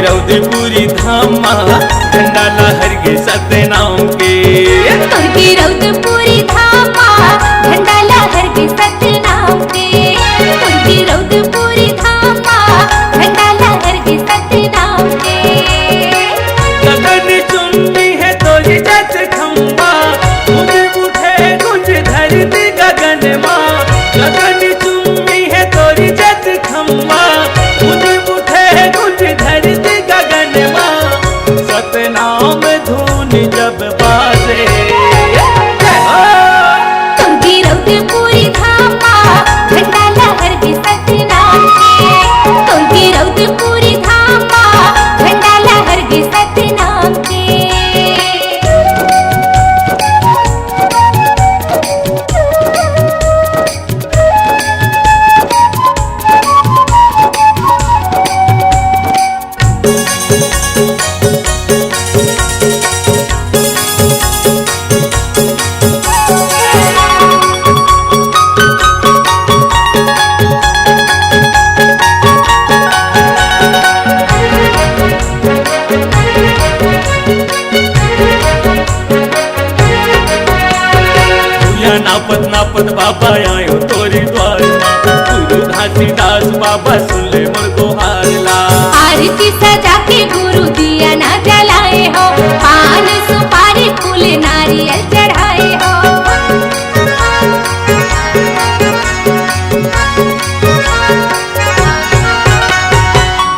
रौदपुरी धामा झंडा लहर के सतनाम के। तुर्की रौदपुरी धामा झंडा लहर के सतनाम के। तुर्की रौदपुरी धामा झंडा लहर के सतनाम के। गगन चुम्बी है तोरी जस खम्बा गूंज उठे गूंज धरती गगन माँ। गगन चुम्बी है तोरी जस खम्बा गूंज उठे गूंज धरती गगन माँ। सतनाम धुन जब बाजे तुर्की रौदपुरी धामा झंडा लहर के सतनाम के। तुर्की रौदपुरी धामा झंडा लहर के सतनाम के। नापत नापत बाबा आयो तोरी द्वार गुरु घासीदास बाबा सुन ले मोर गोहारला। आरती सजा के गुरु दिया ना जलाए हो। पान सुपारी फूल नारियल चढ़ाए हो।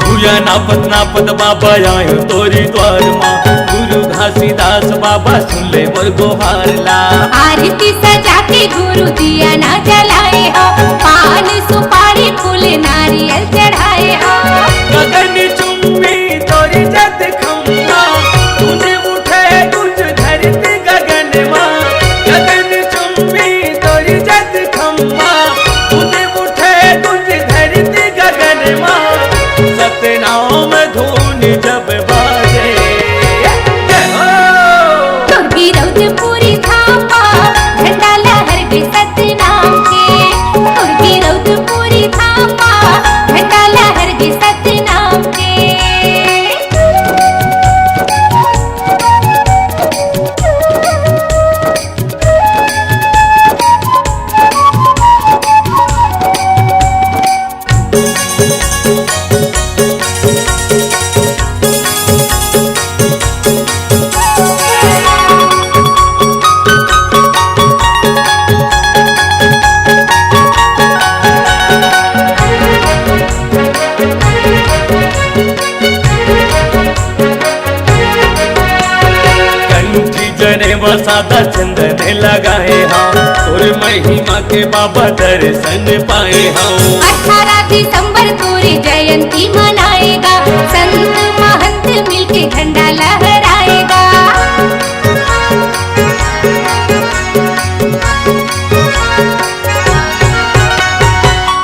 भूया नापत नापत बाबा आयो तोरी द्वार माँ गुरु घासीदास बाबा सुन ले मोर गोहारला। आरती सजा के गुरु दिया ना जलाए हो। पान सुपारी फूल नारियल चढ़ाए हो। गगन चुम्बी तोरी जत खम्बा गूंज उठे गूंज धरती गगन माँ। गगन चुम्बी तोरी जत खम्बा गूंज उठे गूंज धरती गगन माँ। सतनाम धुन जब बाजे तुर्की रौदपुरी धामा झंडा लहर के सतनाम के। तुर्की रौदपुरी धामा झंडा लहर के सतनाम के। जने वसादा चंदन लगाए हम और महिमा के बाबा दर्शन पाए हम। 18 दिसंबर तोरी जयंती मनाएगा। संत महंत मिलके झंडा लहराएगा।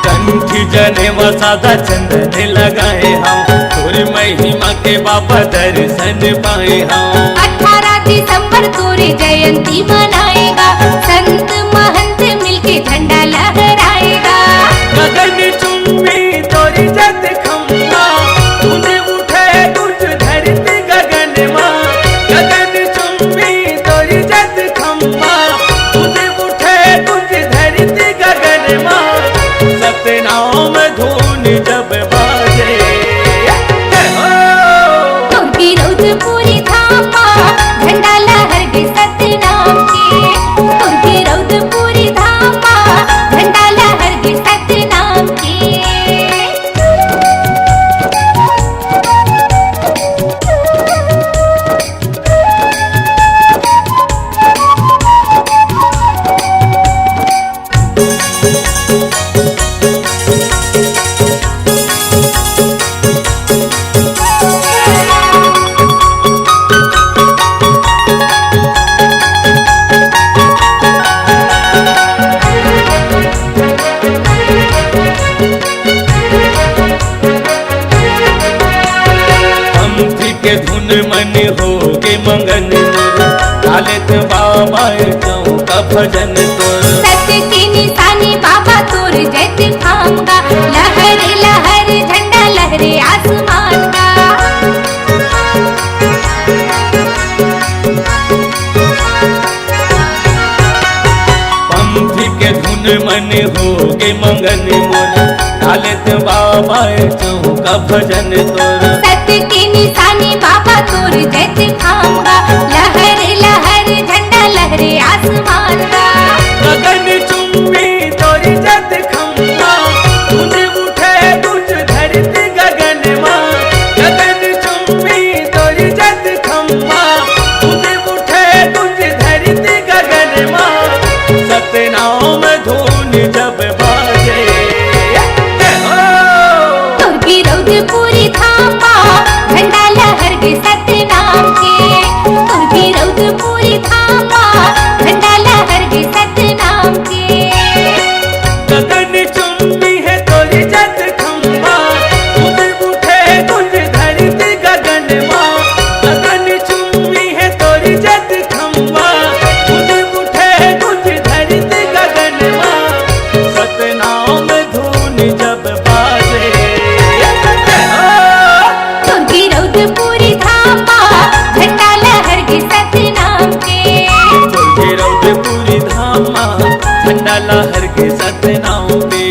कंठी जने वसादा चंदन लगाए हम और महिमा के बाबा दर्शन पाए हम। 18 दिसंबर तोरी जयंती मनाएगा। संत महंत मिलके झंडा लहराएगा। गगन चुम्बी तोरी जत खम्बा गूंज उठे गूंज धरती गगन माँ। गगन चुम्बी तोरी जत खम्बा गूंज उठे गूंज धरती गगन माँ। सतनाम धुन जब बाजे तुर्की रौदपुरी धामा झंडा लहर के सतनाम के। तुर्की रौदपुरी धामा झंडा लहर के सतनाम के। के धुन मन हो के मंगन लालित बाबा का भजन तोर। सत्य की निशानी बाबा तोर जैत थामगा। लहर लहर झंडा लहरे आसमान का। मन हो गे मंगन मोर डालत बाबा चौका भजन तोर सत्य की निशानी बाबा तोर जैत खाऊंगा लहर लहर झंडा लहरे आसमान का गगन चुम्बी तोरी जत खम्बा तुझ उठे तुझ धरती गगन माँ गगन चुम्बी तोरी जत खम्बा तुझ उठे तुझ धरती गगन माँ सतनाम धुन जब बाजे तोर विरोध पूरी थामा झंडा लहर के सतनाम के तोर विरोध पूरी थामा झंडा लहर के सतनाम के गगन चुम्बी है तोरी जत खम्बा तुझ उठे तुझ धरती गगन माँ गगन चुम्बी है तोरी जत खम्बा तुझ उठे तुझ धरती गगन माँ सतनाम धुन जब बाजे तोर विरोध पूरी थामा झंडा लहर के सतनाम के पूरी धामा झंडा लहर के सतनाम पे